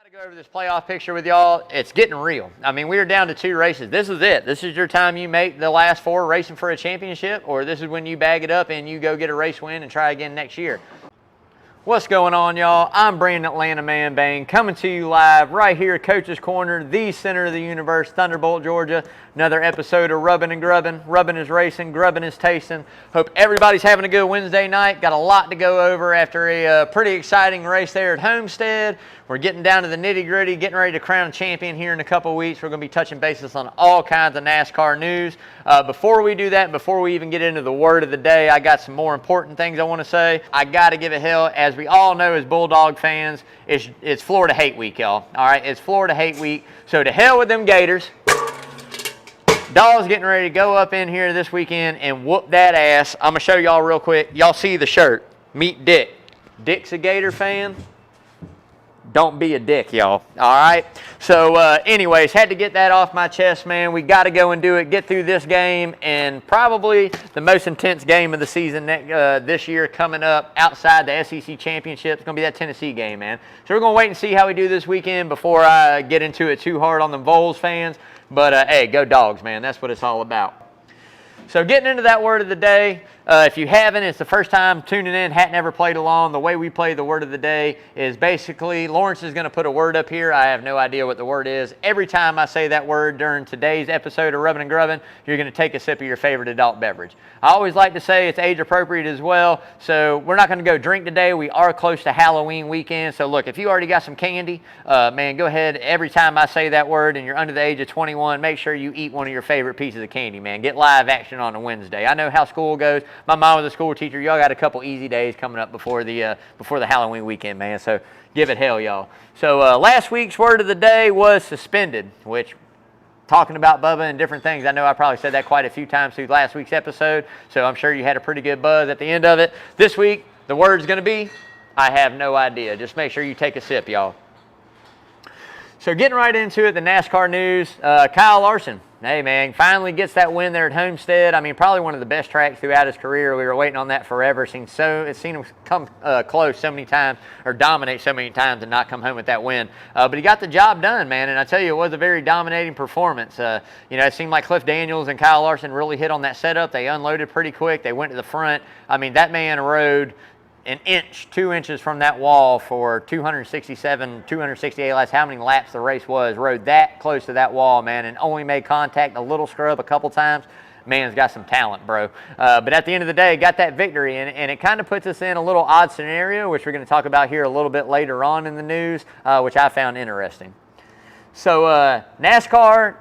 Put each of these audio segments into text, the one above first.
To go over this playoff picture with y'all. It's getting real. I mean, we are down to 2 races. This is it. This is your time you make the last 4 racing for a championship, or this is when you bag it up and you go get a race win and try again next year. What's going on, y'all? I'm Brandon Atlanta Man Bang, coming to you live right here at Coach's Corner, the center of the universe, Thunderbolt, Georgia. Another episode of Rubbin' and Grubbin'. Rubbin' is racing, grubbin' is tasting. Hope everybody's having a good Wednesday night. Got a lot to go over after a pretty exciting race there at Homestead. We're getting down to the nitty-gritty, getting ready to crown a champion here in a couple weeks. We're going to be touching bases on all kinds of NASCAR news. Before we do that, before we even get into the word of the day, I got some more important things I want to say. I got to give it hell. As we all know as Bulldog fans, it's Florida Hate Week, y'all. All right, it's Florida Hate Week. So to hell with them Gators. Dawg's getting ready to go up in here this weekend and whoop that ass. I'm going to show y'all real quick. Y'all see the shirt. Meet Dick. Dick's a Gator fan. Don't be a dick, y'all. All right? So, anyways, had to get that off my chest, man. We got to go and do it, get through this game, and probably the most intense game of the season this year coming up outside the SEC Championship. It's going to be that Tennessee game, man. So we're going to wait and see how we do this weekend before I get into it too hard on the Vols fans. But, hey, go Dogs, man. That's what it's all about. So getting into that word of the day, if you haven't, it's the first time tuning in, hadn't ever played along. The way we play the word of the day is basically Lawrence is going to put a word up here. I have no idea what the word is. Every time I say that word during today's episode of Rubbin' and Grubbin', you're going to take a sip of your favorite adult beverage. I always like to say it's age appropriate as well, so we're not going to go drink today. We are close to Halloween weekend, so look, if you already got some candy, man, go ahead. Every time I say that word and you're under the age of 21, make sure you eat one of your favorite pieces of candy, man. Get live action on a Wednesday. I know how school goes. My mom was a school teacher. Y'all got a couple easy days coming up before the Halloween weekend, man, so give it hell, y'all. So last week's word of the day was suspended, which, talking about Bubba and different things, I know I probably said that quite a few times through last week's episode, so I'm sure you had a pretty good buzz at the end of it. This week, the word's going to be, I have no idea. Just make sure you take a sip, y'all. So getting right into it, the NASCAR news, Kyle Larson. Hey, man, finally gets that win there at Homestead. I mean, probably one of the best tracks throughout his career. We were waiting on that forever. It's seen him come close so many times, or dominate so many times and not come home with that win. But he got the job done, man, and I tell you, it was a very dominating performance. It seemed like Cliff Daniels and Kyle Larson really hit on that setup. They unloaded pretty quick. They went to the front. I mean, that man rode an inch, 2 inches from that wall for 267, 268 laps, how many laps the race was, rode that close to that wall, man, and only made contact, a little scrub a couple times. Man's got some talent, bro. But at the end of the day, got that victory, and it kind of puts us in a little odd scenario, which we're going to talk about here a little bit later on in the news, which I found interesting. So NASCAR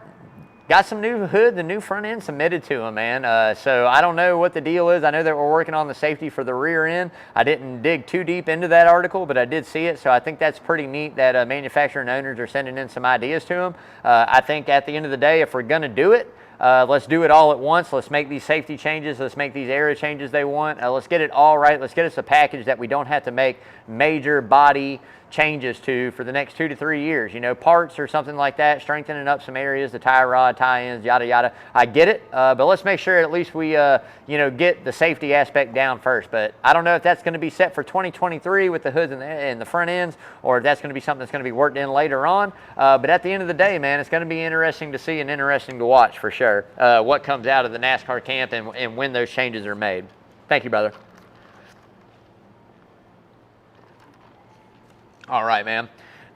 got some new hood, the new front end submitted to them, man. So I don't know what the deal is. I know that we're working on the safety for the rear end. I didn't dig too deep into that article, but I did see it. So I think that's pretty neat that manufacturer and owners are sending in some ideas to them. I think at the end of the day, if we're going to do it, let's do it all at once. Let's make these safety changes. Let's make these area changes they want. Let's get it all right. Let's get us a package that we don't have to make major body changes to for the next 2 to 3 years. You know, parts or something like that, strengthening up some areas, the tie rod, tie-ins, yada, yada. I get it, but let's make sure at least we, get the safety aspect down first. But I don't know if that's going to be set for 2023 with the hoods and the front ends, or if that's going to be something that's going to be worked in later on. But at the end of the day, man, it's going to be interesting to see and interesting to watch for sure what comes out of the NASCAR camp and when those changes are made. Thank you, brother. All right, man.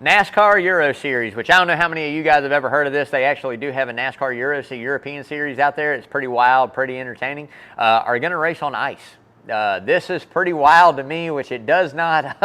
NASCAR Euro Series, which I don't know how many of you guys have ever heard of this. They actually do have a NASCAR European Series out there. It's pretty wild, pretty entertaining. Are going to race on ice. This is pretty wild to me, which it does not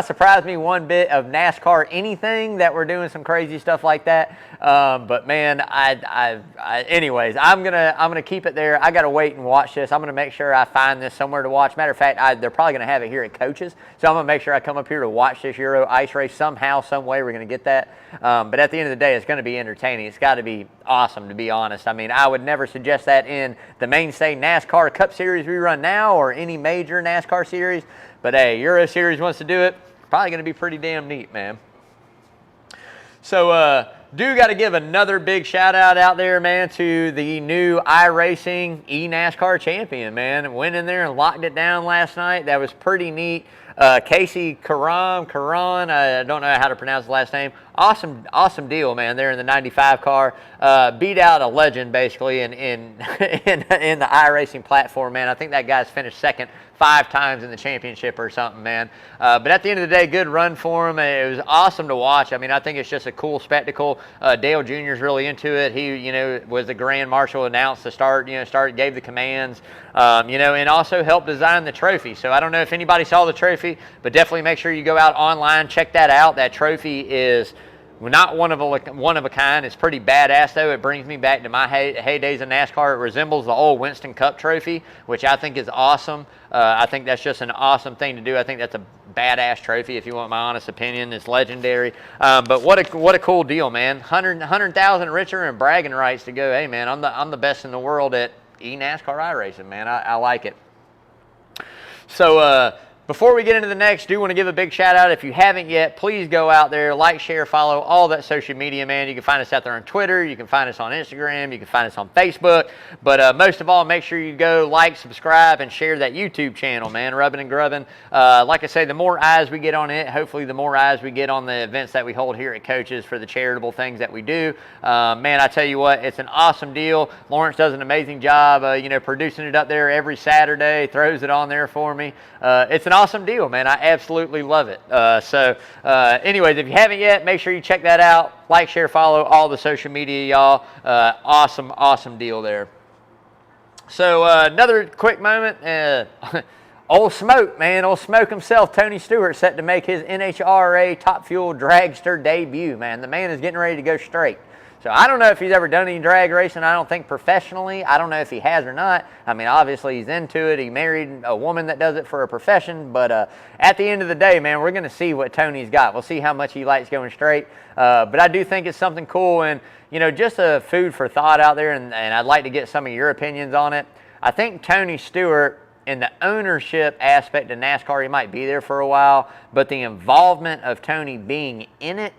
surprise me one bit of NASCAR anything that we're doing some crazy stuff like that. But man, anyways, I'm gonna keep it there. I gotta wait and watch this. I'm gonna make sure I find this somewhere to watch. Matter of fact, they're probably gonna have it here at Coach's, so I'm gonna make sure I come up here to watch this Euro ice race somehow, some way. We're gonna get that. But at the end of the day, it's gonna be entertaining. It's got to be awesome, to be honest. I mean, I would never suggest that in the mainstay NASCAR Cup Series we run now or any major NASCAR series. But hey, Euro Series wants to do it. Probably going to be pretty damn neat, man. So, do got to give another big shout out there, man, to the new iRacing eNASCAR champion, man. Went in there and locked it down last night. That was pretty neat. Casey Caron, I don't know how to pronounce the last name. Awesome deal, man. There in the 95 car, beat out a legend basically in the iRacing platform, man. I think that guy's finished second 5 times in the championship or something, man. But at the end of the day, good run for him. It was awesome to watch. I mean, I think it's just a cool spectacle. Dale Jr. is really into it. He, was the Grand Marshal, announced the start, gave the commands, and also helped design the trophy. So I don't know if anybody saw the trophy, but definitely make sure you go out online, check that out. That trophy is not one of a kind. It's pretty badass, though. It brings me back to my heydays of NASCAR. It resembles the old Winston Cup trophy, which I think is awesome. I think that's just an awesome thing to do. I think that's a badass trophy, if you want my honest opinion. It's legendary. But what a cool deal, man. 100,000 richer and bragging rights to go, hey, man, I'm the best in the world at NASCAR iRacing, man. I like it. So, before we get into the next, do want to give a big shout out. If you haven't yet, please go out there, like, share, follow, all that social media, man. You can find us out there on Twitter. You can find us on Instagram. You can find us on Facebook. But most of all, make sure you go like, subscribe, and share that YouTube channel, man. Rubbing and grubbing. Like I say, the more eyes we get on it, hopefully the more eyes we get on the events that we hold here at Coaches for the charitable things that we do. Man, I tell you what, it's an awesome deal. Lawrence does an amazing job, producing it up there every Saturday, throws it on there for me. It's an awesome deal, man. I absolutely love it. Anyways, if you haven't yet, make sure you check that out. Like, share, follow all the social media, y'all. Awesome deal there. So another quick moment. Old Smoke, man. Old Smoke himself, Tony Stewart, set to make his NHRA Top Fuel Dragster debut, man. The man is getting ready to go straight. So I don't know if he's ever done any drag racing. I don't think professionally. I don't know if he has or not. I mean, obviously he's into it. He married a woman that does it for a profession. But at the end of the day, man, we're going to see what Tony's got. We'll see how much he likes going straight. But I do think it's something cool and, just a food for thought out there. And I'd like to get some of your opinions on it. I think Tony Stewart, in the ownership aspect of NASCAR, he might be there for a while. But the involvement of Tony being in it,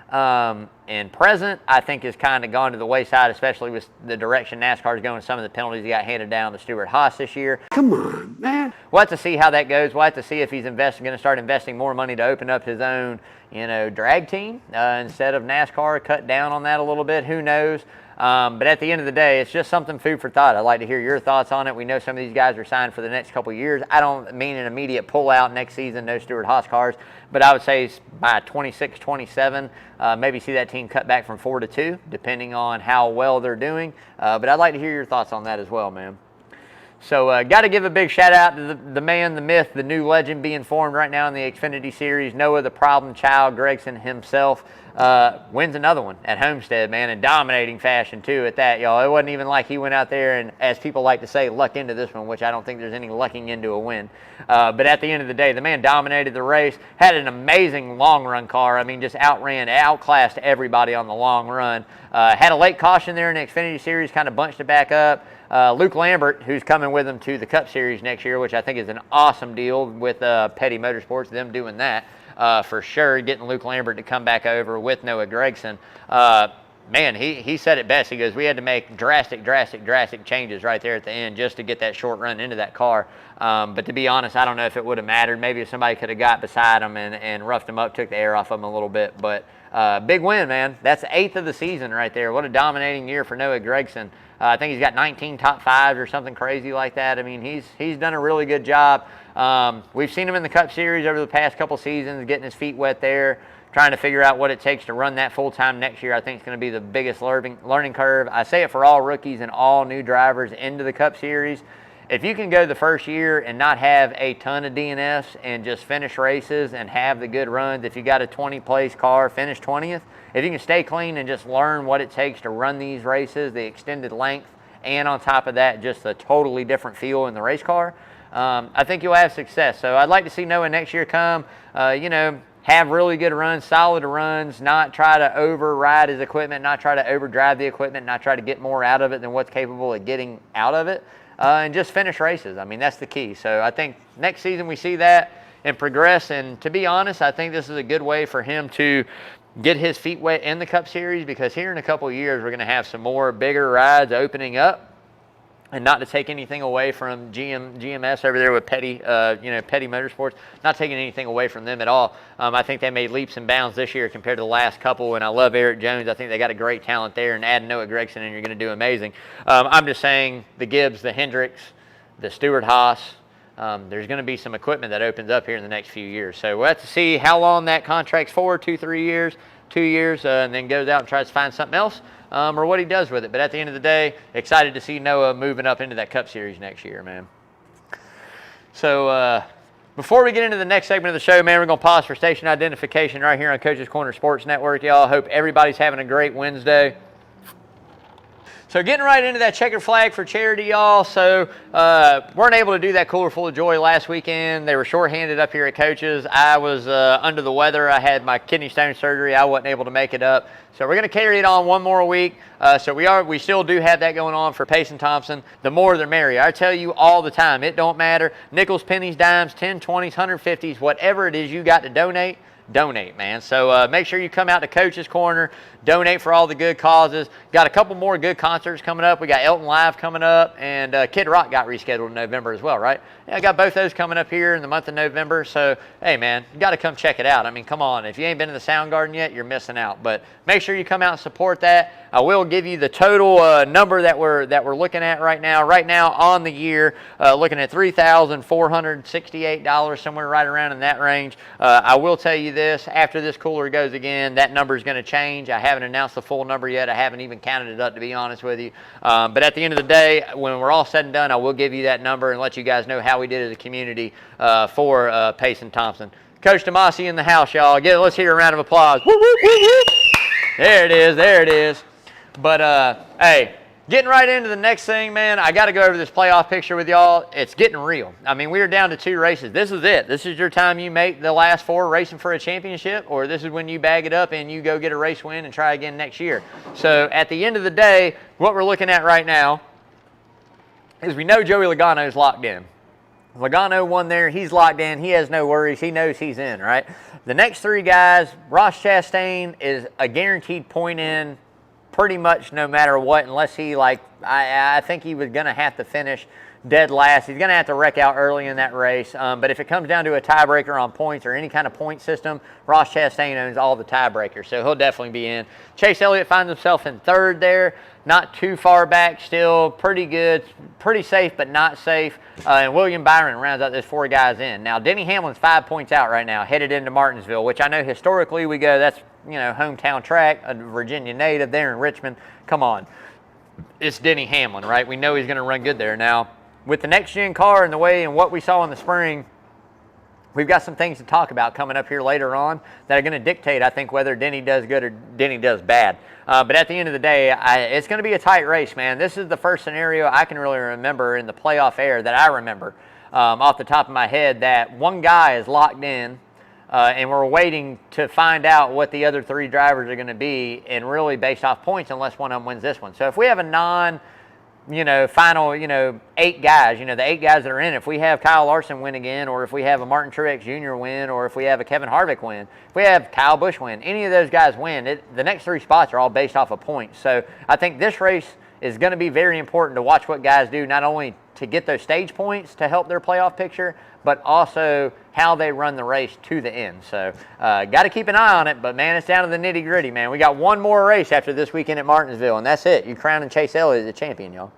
and present, I think has kind of gone to the wayside, especially with the direction NASCAR is going. Some of the penalties he got handed down to Stuart Haas this year. Come on, man. We'll have to see how that goes. We'll have to see if he's going to start investing more money to open up his own, drag team instead of NASCAR. Cut down on that a little bit. Who knows? But at the end of the day, it's just something food for thought. I'd like to hear your thoughts on it. We know some of these guys are signed for the next couple of years. I don't mean an immediate pullout next season, no Stuart Haas cars, but I would say by 26, 27, maybe see that team cut back from 4 to 2, depending on how well they're doing. But I'd like to hear your thoughts on that as well, man. So got to give a big shout out to the man, the myth, the new legend being formed right now in the Xfinity Series. Noah the Problem Child Gregson himself wins another one at Homestead, man, in dominating fashion too at that, y'all. It wasn't even like he went out there and, as people like to say, luck into this one, which I don't think there's any lucking into a win. But at the end of the day, the man dominated the race, had an amazing long run car. I mean, just outclassed everybody on the long run. Had a late caution there in the Xfinity Series, kind of bunched it back up. Luke Lambert, who's coming with him to the Cup Series next year, which I think is an awesome deal with Petty Motorsports, them doing that for sure, getting Luke Lambert to come back over with Noah Gragson. Man, he said it best. He goes, we had to make drastic changes right there at the end just to get that short run into that car. But to be honest, I don't know if it would have mattered. Maybe if somebody could have got beside him and roughed him up, took the air off him a little bit. But big win, man. That's 8th of the season right there. What a dominating year for Noah Gragson. I think he's got 19 top 5s or something crazy like that. I mean, he's done a really good job. We've seen him in the Cup Series over the past couple seasons, getting his feet wet there, trying to figure out what it takes to run that full-time next year. I think it's going to be the biggest learning curve. I say it for all rookies and all new drivers into the Cup Series. If you can go the first year and not have a ton of DNFs and just finish races and have the good runs, if you got a 20-place car, finish 20th, if you can stay clean and just learn what it takes to run these races, the extended length, and on top of that, just a totally different feel in the race car, I think you'll have success. So I'd like to see Noah next year come, have really good runs, solid runs, not try to override his equipment, not try to overdrive the equipment, not try to get more out of it than what's capable of getting out of it, and just finish races. I mean, that's the key. So I think next season we see that and progress. And to be honest, I think this is a good way for him to get his feet wet in the Cup Series, because here in a couple of years we're going to have some more bigger rides opening up. And not to take anything away from GMS over there with Petty Motorsports, not taking anything away from them at all. I think they made leaps and bounds this year compared to the last couple, and I love Eric Jones. I think they got a great talent there, and add Noah Gregson, and you're going to do amazing. I'm just saying the Gibbs, the Hendricks, the Stewart-Haas, there's going to be some equipment that opens up here in the next few years. So we'll have to see how long that contract's for, 2-3 years, 2 years, and then goes out and tries to find something else. Or what he does with it. But at the end of the day, excited to see Noah moving up into that Cup Series next year, man. So before we get into the next segment of the show, man, we're going to pause for station identification right here on Coach's Corner Sports Network, y'all. Hope everybody's having a great Wednesday. So getting right into that checkered flag for charity, y'all. So weren't able to do that Cooler Full of Joy last weekend. They were shorthanded up here at Coach's. I was under the weather. I had my kidney stone surgery. I wasn't able to make it up. So we're going to carry it on one more week. So we still do have that going on for Payson Thompson. The more the merrier. I tell you all the time, it don't matter. Nickels, pennies, dimes, 10, 20s, 150s, whatever it is you got to donate, man. So make sure you come out to Coach's Corner, donate for all the good causes. Got a couple more good concerts coming up. We got Elton Live coming up, and Kid Rock got rescheduled in November as well, right? Yeah, I got both those coming up here in the month of November. So, hey, man, you got to come check it out. I mean, come on. If you ain't been to the Soundgarden yet, you're missing out. But make sure you come out and support that. I will give you the total number that we're looking at right now. Right now on the year, looking at $3,468, somewhere right around in that range. I will tell you this, after this cooler goes again, that number is going to change. I haven't announced the full number yet. I haven't even counted it up, to be honest with you. But at the end of the day, when we're all said and done, I will give you that number and let you guys know how we did as a community for Payson Thompson. Coach Tomasi in the house, y'all. Let's hear a round of applause. Woo, woo, woo, woo. There it is. But, hey, getting right into the next thing, man, I got to go over this playoff picture with y'all. It's getting real. I mean, we are down to 2 races. This is it. This is your time you make the last 4 racing for a championship, or this is when you bag it up and you go get a race win and try again next year. So at the end of the day, what we're looking at right now is we know Joey Logano's locked in. Logano won there. He's locked in. He has no worries. He knows he's in, right? The next 3 guys, Ross Chastain is a guaranteed point in pretty much no matter what, unless he, I think he was going to have to finish dead last. He's going to have to wreck out early in that race. But if it comes down to a tiebreaker on points or any kind of point system, Ross Chastain owns all the tiebreakers, so he'll definitely be in. Chase Elliott finds himself in 3rd there. Not too far back still. Pretty good. Pretty safe, but not safe. And William Byron rounds out those 4 guys in. Now, Denny Hamlin's 5 points out right now, headed into Martinsville, which I know historically we go, that's, hometown track, a Virginia native there in Richmond. Come on. It's Denny Hamlin, right? We know he's going to run good there. Now, with the next-gen car and the way and what we saw in the spring, we've got some things to talk about coming up here later on that are going to dictate, I think, whether Denny does good or Denny does bad. But at the end of the day, it's going to be a tight race, man. This is the first scenario I can really remember in the playoff era that I remember off the top of my head that one guy is locked in, and we're waiting to find out what the other 3 drivers are going to be, and really based off points unless one of them wins this one. So if we have a final, 8 guys, the 8 guys that are in, if we have Kyle Larson win again, or if we have a Martin Truex Jr. win, or if we have a Kevin Harvick win, if we have Kyle Busch win, any of those guys win, the next 3 spots are all based off of points. So I think this race is going to be very important to watch what guys do, not only to get those stage points to help their playoff picture, but also how they run the race to the end. So got to keep an eye on it, but, man, it's down to the nitty-gritty, man. We got one more race after this weekend at Martinsville, and that's it. You're crowning Chase Elliott as the champion, y'all.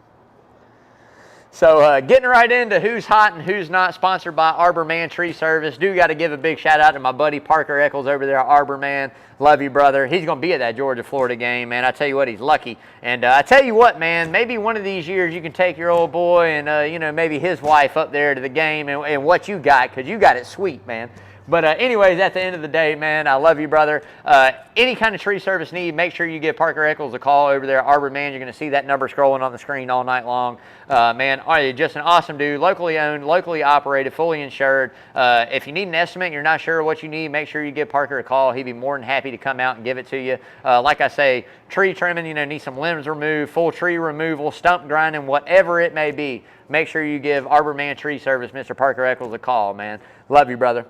So getting right into who's hot and who's not, sponsored by Arbor Man Tree Service. Do got to give a big shout out to my buddy Parker Eccles over there at Arbor Man. Love you, brother. He's going to be at that Georgia-Florida game, man. I tell you what, he's lucky. And I tell you what, man, maybe one of these years you can take your old boy and, maybe his wife up there to the game and what you got, because you got it sweet, man. But anyways, at the end of the day, man, I love you, brother. Any kind of tree service need, make sure you give Parker Eccles a call over there at Arbor Man. You're going to see that number scrolling on the screen all night long. Man, just an awesome dude, locally owned, locally operated, fully insured. If you need an estimate and you're not sure what you need, make sure you give Parker a call. He'd be more than happy to come out and give it to you. Like I say, tree trimming, need some limbs removed, full tree removal, stump grinding, whatever it may be. Make sure you give Arbor Man Tree Service, Mr. Parker Eccles, a call, man. Love you, brother.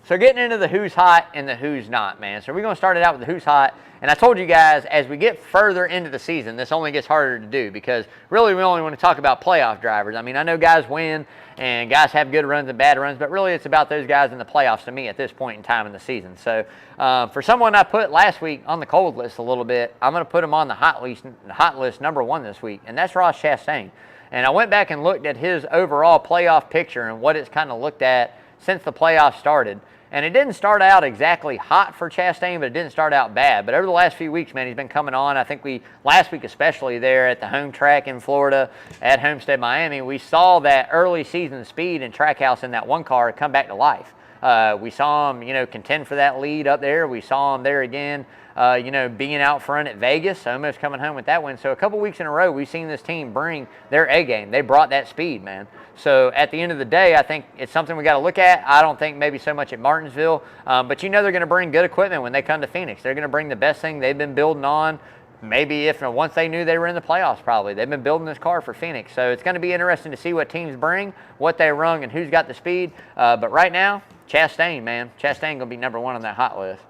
So getting into the who's hot and the who's not, man. So we're going to start it out with the who's hot. And I told you guys, as we get further into the season, this only gets harder to do because really we only want to talk about playoff drivers. I mean, I know guys win and guys have good runs and bad runs, but really it's about those guys in the playoffs to me at this point in time in the season. So for someone I put last week on the cold list a little bit, I'm going to put him on the hot list number 1 this week, and that's Ross Chastain. And I went back and looked at his overall playoff picture and what it's kind of looked at since the playoffs started. And it didn't start out exactly hot for Chastain, but it didn't start out bad. But over the last few weeks, man, he's been coming on. I think last week especially there at the home track in Florida at Homestead, Miami, we saw that early season speed and Trackhouse in that one car come back to life. We saw him, contend for that lead up there. We saw him there again, being out front at Vegas, almost coming home with that win. So a couple weeks in a row, we've seen this team bring their A game. They brought that speed, man. So at the end of the day, I think it's something we got to look at. I don't think maybe so much at Martinsville, but they're going to bring good equipment when they come to Phoenix. They're going to bring the best thing they've been building on. Maybe once they knew they were in the playoffs, probably. They've been building this car for Phoenix. So it's going to be interesting to see what teams bring, what they run, and who's got the speed. But right now, Chastain, man. Chastain going to be number 1 on that hot list.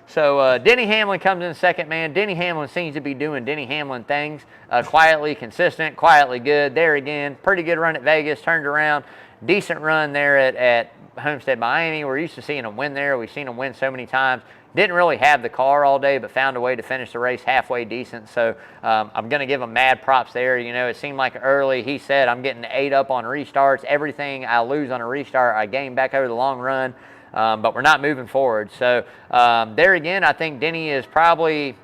So Denny Hamlin comes in second, man. Denny Hamlin seems to be doing Denny Hamlin things. Quietly consistent, quietly good. There again, pretty good run at Vegas, turned around. Decent run there at Homestead, Miami. We're used to seeing him win there. We've seen him win so many times. Didn't really have the car all day, but found a way to finish the race halfway decent. So I'm going to give him mad props there. It seemed like early he said, I'm getting 8 up on restarts. Everything I lose on a restart, I gain back over the long run. But we're not moving forward. So there again, I think Denny is probably,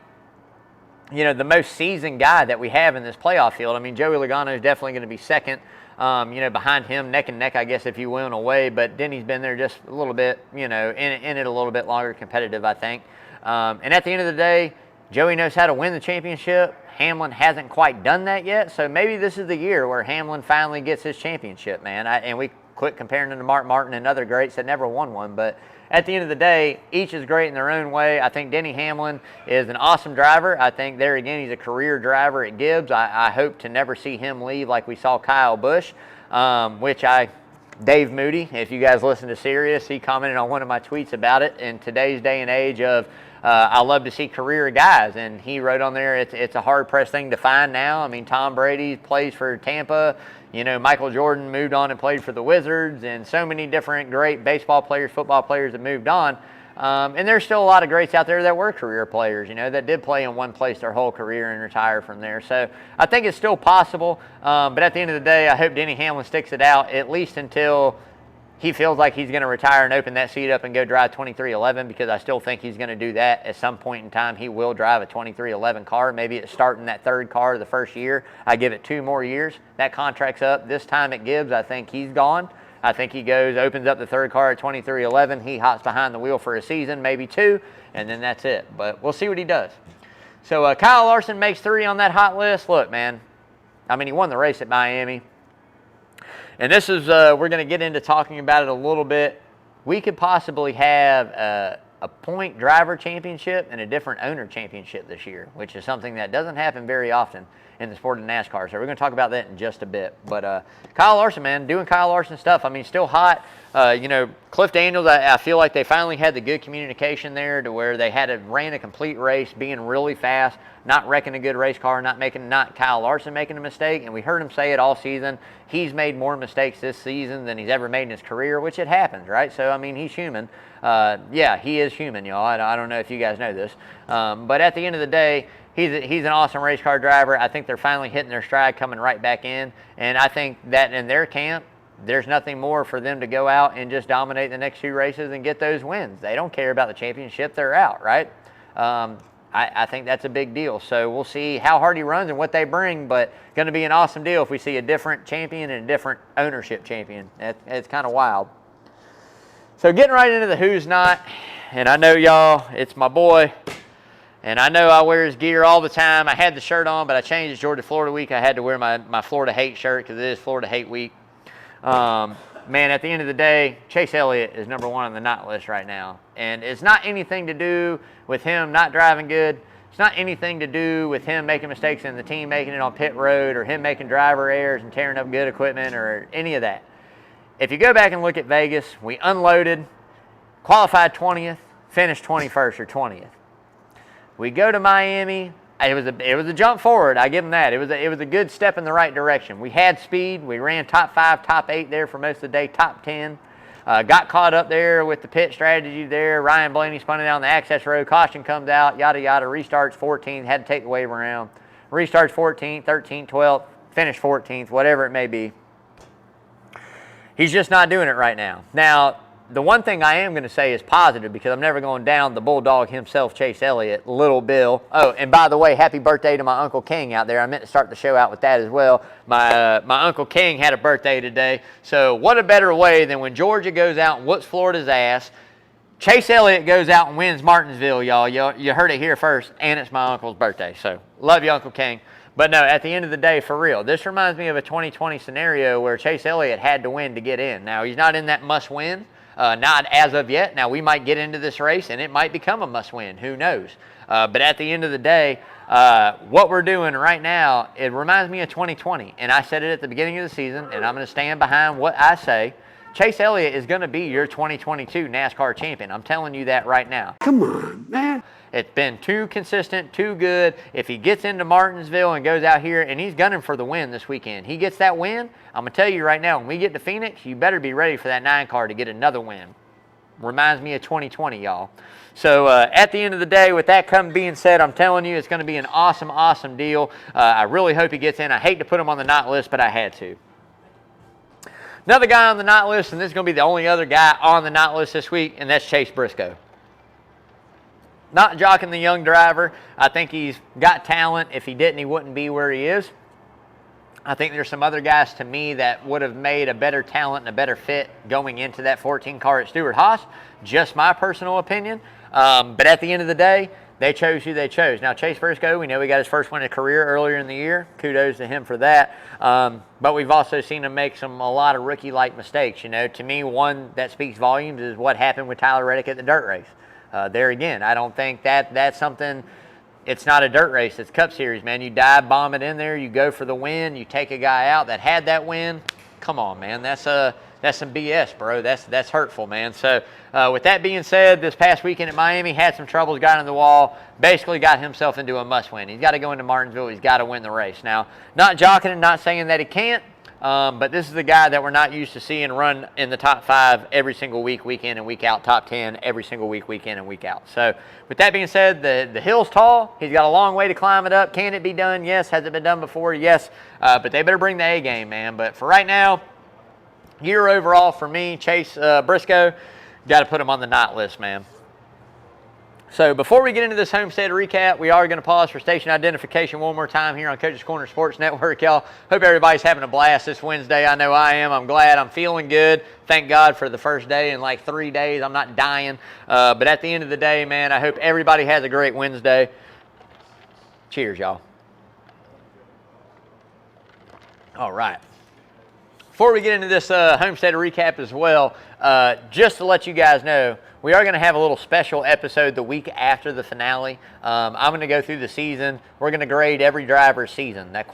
the most seasoned guy that we have in this playoff field. I mean, Joey Logano is definitely going to be second, behind him, neck and neck, I guess, if you will, in a way. But Denny's been there just a little bit, in it a little bit longer, competitive, I think. And at the end of the day, Joey knows how to win the championship. Hamlin hasn't quite done that yet. So maybe this is the year where Hamlin finally gets his championship, man. And we quit comparing him to Mark Martin and other greats that never won one. But at the end of the day, each is great in their own way. I think Denny Hamlin is an awesome driver. I think there again, he's a career driver at Gibbs. I hope to never see him leave like we saw Kyle Busch, Dave Moody, if you guys listen to Sirius, he commented on one of my tweets about it in today's day and age of I love to see career guys, and he wrote on there it's a hard-pressed thing to find now. I mean, Tom Brady plays for Tampa. Michael Jordan moved on and played for the Wizards, and so many different great baseball players, football players that moved on. And there's still a lot of greats out there that were career players, that did play in one place their whole career and retire from there. So I think it's still possible. But at the end of the day, I hope Denny Hamlin sticks it out at least until he feels like he's going to retire and open that seat up and go drive 2311, because I still think he's going to do that at some point in time. He will drive a 2311 car. Maybe it's starting that third car the first year. I give it 2 more years. That contract's up. This time at Gibbs, I think he's gone. I think he opens up the third car at 2311. He hops behind the wheel for a season, maybe 2, and then that's it. But we'll see what he does. So Kyle Larson makes 3 on that hot list. Look, man, I mean, he won the race at Miami. And this is, we're going to get into talking about it a little bit. We could possibly have a point driver championship and a different owner championship this year, which is something that doesn't happen very often in the sport of NASCAR. So we're going to talk about that in just a bit. But Kyle Larson, man, doing Kyle Larson stuff. I mean, still hot. Cliff Daniels, I feel like they finally had the good communication there to where they ran a complete race, being really fast, not wrecking a good race car, not Kyle Larson making a mistake. And we heard him say it all season. He's made more mistakes this season than he's ever made in his career, which it happens, right? So, I mean, he's human. Yeah, he is human, y'all. I don't know if you guys know this. But at the end of the day, he's an awesome race car driver. I think they're finally hitting their stride, coming right back in. And I think that in their camp, there's nothing more for them to go out and just dominate the next 2 races and get those wins. They don't care about the championship. They're out, right? I think that's a big deal. So we'll see how hard he runs and what they bring, but going to be an awesome deal if we see a different champion and a different ownership champion. It's kind of wild. So getting right into the who's not, and I know y'all, it's my boy, and I know I wear his gear all the time. I had the shirt on, but I changed it. Georgia Florida week. I had to wear my Florida Hate shirt because it is Florida Hate week. Man, at the end of the day, Chase Elliott is number 1 on the not list right now. And it's not anything to do with him not driving good. It's not anything to do with him making mistakes and the team making it on pit road or him making driver errors and tearing up good equipment or any of that. If you go back and look at Vegas, we unloaded. qualified 20th, finished 21st or 20th. We go to Miami. It was a jump forward. I give him that. It was a good step in the right direction. We had speed. We ran top 5, top 8 there for most of the day, top 10. Got caught up there with the pit strategy there. Ryan Blaney spun it down the access road. Caution comes out, yada, yada. Restarts 14th. Had to take the wave around. Restarts 14th, 13th, 12th. Finished 14th, whatever it may be. He's just not doing it right now. Now, the one thing I am going to say is positive, because I'm never going down the Bulldog himself, Chase Elliott, Little Bill. Oh, and by the way, happy birthday to my Uncle King out there. I meant to start the show out with that as well. My Uncle King had a birthday today. So what a better way than when Georgia goes out and whoops Florida's ass, Chase Elliott goes out and wins Martinsville, y'all. You heard it here first, and it's my uncle's birthday. So love you, Uncle King. But no, at the end of the day, for real, this reminds me of a 2020 scenario where Chase Elliott had to win to get in. Now, he's not in that must-win. Not as of yet. Now, we might get into this race, and it might become a must-win. Who knows? But at the end of the day, what we're doing right now, it reminds me of 2020. And I said it at the beginning of the season, and I'm going to stand behind what I say. Chase Elliott is going to be your 2022 NASCAR champion. I'm telling you that right now. Come on, man. It's been too consistent, too good. If he gets into Martinsville and goes out here, and he's gunning for the win this weekend, he gets that win, I'm going to tell you right now, when we get to Phoenix, you better be ready for that 9 car to get another win. Reminds me of 2020, y'all. So at the end of the day, with that being said, I'm telling you, it's going to be an awesome, awesome deal. I really hope he gets in. I hate to put him on the not list, but I had to. Another guy on the not list, and this is going to be the only other guy on the not list this week, and that's Chase Briscoe. Not jocking the young driver. I think he's got talent. If he didn't, he wouldn't be where he is. I think there's some other guys to me that would have made a better talent and a better fit going into that 14 car at Stewart-Haas. Just my personal opinion. But at the end of the day, they chose who they chose. Now, Chase Briscoe, we know he got his first win of career earlier in the year. Kudos to him for that. But we've also seen him make a lot of rookie-like mistakes. You know, to me, one that speaks volumes is what happened with Tyler Reddick at the dirt race. There again, I don't think that's something. It's not a dirt race. It's Cup Series, man. You dive bomb it in there. You go for the win. You take a guy out that had that win. Come on, man. That's some BS, bro. That's hurtful, man. So with that being said, this past weekend at Miami, had some troubles, got on the wall, basically got himself into a must-win. He's got to go into Martinsville. He's got to win the race. Now, not jockeying and not saying that he can't, but this is the guy that we're not used to seeing run in the top 5 every single week, week in and week out, top 10 every single week, week in and week out. So with that being said, the hill's tall. He's got a long way to climb it up. Can it be done? Yes. Has it been done before? Yes. But they better bring the A game, man. But for right now, year overall for me, Chase Briscoe, got to put him on the not list, man. So before we get into this Homestead recap, we are going to pause for station identification one more time here on Coach's Corner Sports Network, y'all. Hope everybody's having a blast this Wednesday. I know I am. I'm glad. I'm feeling good. Thank God for the first day in like 3 days. I'm not dying. But at the end of the day, man, I hope everybody has a great Wednesday. Cheers, y'all. All right. Before we get into this Homestead recap as well, just to let you guys know, we are going to have a little special episode the week after the finale. I'm going to go through the season. We're going to grade every driver's season that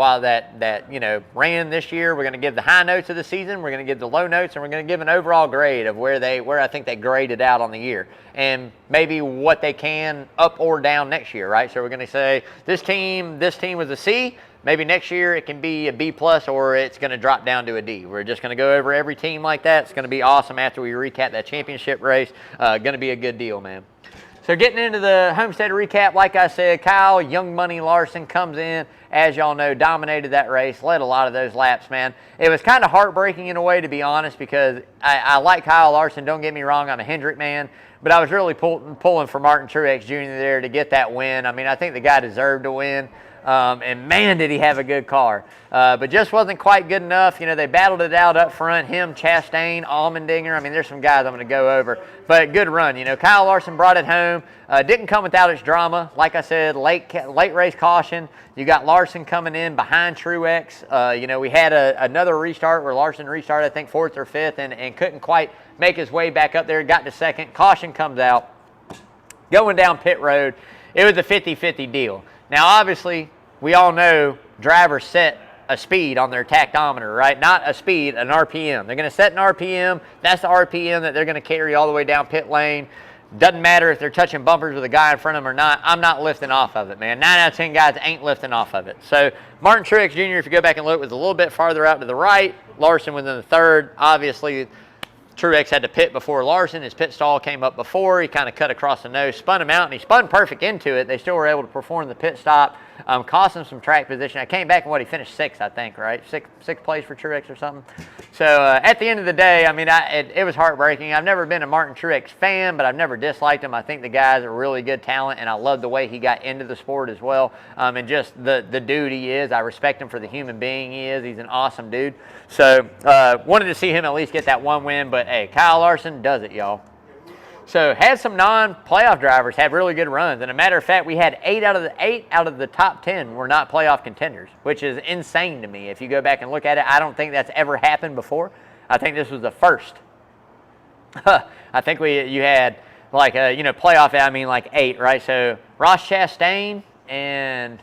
ran this year. We're going to give the high notes of the season. We're going to give the low notes, and we're going to give an overall grade of where I think they graded out on the year, and maybe what they can up or down next year. Right? So we're going to say this team was a C. Maybe next year it can be a B+, or it's going to drop down to a D. We're just going to go over every team like that. It's going to be awesome after we recap that championship race. Going to be a good deal, man. So getting into the Homestead recap, like I said, Kyle Young Money Larson comes in, as y'all know, dominated that race, led a lot of those laps, man. It was kind of heartbreaking in a way, to be honest, because I like Kyle Larson. Don't get me wrong, I'm a Hendrick man. But I was really pulling for Martin Truex Jr. there to get that win. I mean, I think the guy deserved to win. And man, did he have a good car. But just wasn't quite good enough. You know, they battled it out up front. Him, Chastain, Allmendinger. I mean, there's some guys I'm going to go over. But good run. You know, Kyle Larson brought it home. Didn't come without its drama. Like I said, late race caution. You got Larson coming in behind Truex. You know, we had another restart where Larson restarted, I think, 4th or 5th, and couldn't quite make his way back up there. Got to 2nd. Caution comes out. Going down pit road, it was a 50-50 deal. Now, obviously, we all know drivers set a speed on their tactometer, right? Not a speed, an RPM. They're going to set an RPM. That's the RPM that they're going to carry all the way down pit lane. Doesn't matter if they're touching bumpers with a guy in front of them or not. I'm not lifting off of it, man. 9 out of 10 guys ain't lifting off of it. So Martin Truex Jr., if you go back and look, was a little bit farther out to the right. Larson was in the third. Obviously, Truex had to pit before Larson. His pit stall came up before. He kind of cut across the nose, spun him out, and he spun perfect into it. They still were able to perform the pit stop, cost him some track position. I came back and he finished 6th, I think, right? Sixth place for Truex or something. So at the end of the day, I mean, it was heartbreaking. I've never been a Martin Truex fan, but I've never disliked him. I think the guy's a really good talent, and I love the way he got into the sport as well. And just the dude he is. I respect him for the human being he is. He's an awesome dude. So wanted to see him at least get that one win, but hey, Kyle Larson does it, y'all. So had some non-playoff drivers have really good runs. And a matter of fact, we had 8 out of the top 10 were not playoff contenders, which is insane to me. If you go back and look at it, I don't think that's ever happened before. I think this was the first. I think you had like playoff. I mean like 8, right? So Ross Chastain and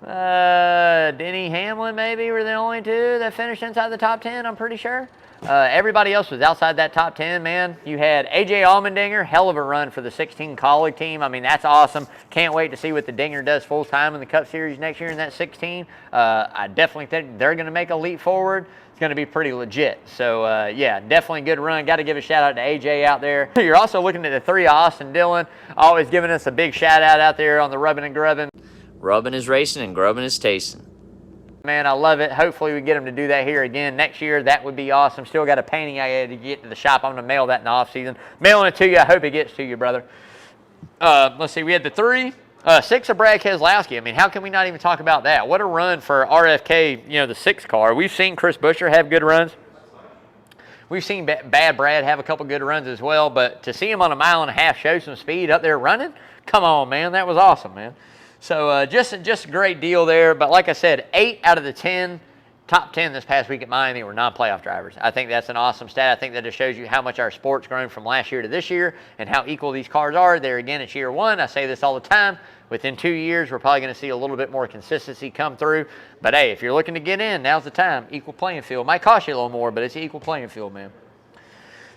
Denny Hamlin maybe were the only 2 that finished inside the top 10. I'm pretty sure. Everybody else was outside that top 10, man. You had A.J. Allmendinger, hell of a run for the 16 colleague team. I mean, that's awesome. Can't wait to see what the Dinger does full-time in the Cup Series next year in that 16. I definitely think they're going to make a leap forward. It's going to be pretty legit. So, yeah, definitely good run. Got to give a shout-out to A.J. out there. You're also looking at the 3 Austin Dillon, always giving us a big shout-out out there on the Rubbin' and Grubbin'. Rubbin' is racing and grubbin' is tasting. Man, I love it. Hopefully we get him to do that here again next year. That would be awesome. Still got a painting I had to get to the shop. I'm going to mail that in the off season. Mailing it to you. I hope it gets to you, brother. Let's see. We had the 6 of Brad Keselowski. I mean, how can we not even talk about that? What a run for RFK, the 6 car. We've seen Chris Buescher have good runs. We've seen Bad Brad have a couple good runs as well. But to see him on a 1.5 mile show some speed up there running, come on, man. That was awesome, man. So just a great deal there. But like I said, 8 out of the top 10 this past week at Miami were non-playoff drivers. I think that's an awesome stat. I think that just shows you how much our sport's grown from last year to this year and how equal these cars are. There again, it's year 1. I say this all the time. Within 2 years, we're probably going to see a little bit more consistency come through. But hey, if you're looking to get in, now's the time. Equal playing field. Might cost you a little more, but it's an equal playing field, man.